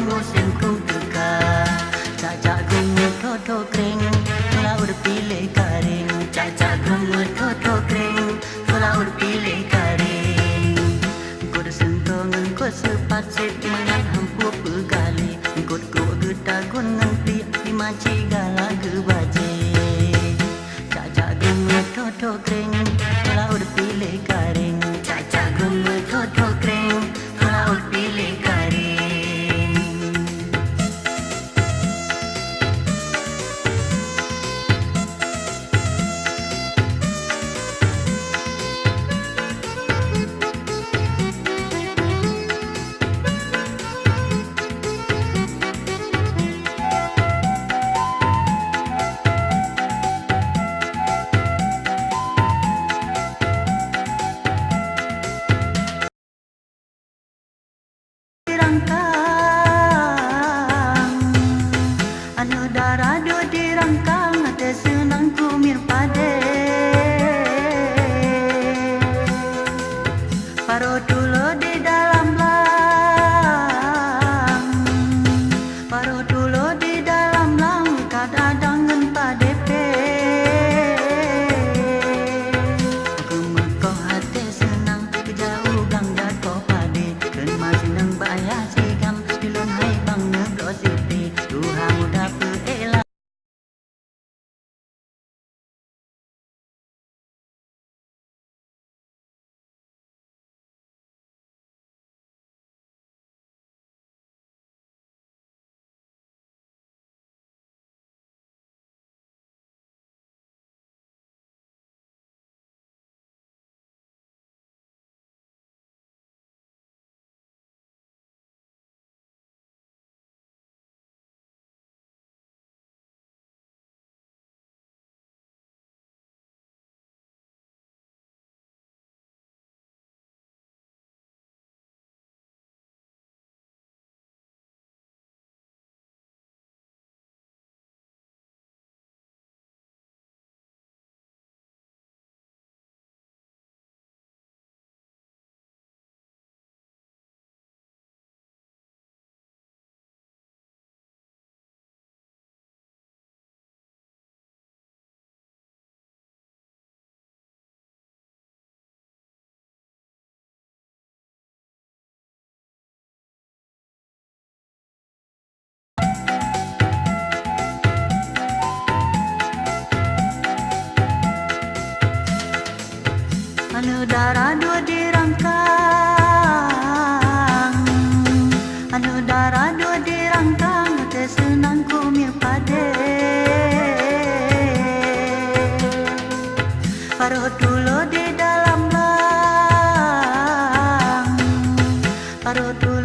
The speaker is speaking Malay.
musim kung teka. Cacak gungut toto kering, laut pilih karing. Cacak gungut toto kering, laut pilih karing. Kod sentongan kod sepacit mangan hampu pegali. Kod kok getagun nganti dimaci gala gebaje. Cacak gungut toto kering, laut pilih karing. Cacak gungut toto kering, laut pilih karing. Anu darah do dirangkang ate senang kumir pade. Paro tulo di dalam lang, paro tulo di dalam lang kadang-kadang pade pe. Kemekoh hati senang kejauh gang jatuh pade. Ken masih nang bayar sigam dilon hai bang nebro siti. Tuhan muda peela. Anu darah dua dirangkang, anu darah dua dirangkang, ate senang kumir pade. Paro tulo di dalam lang, paro tulo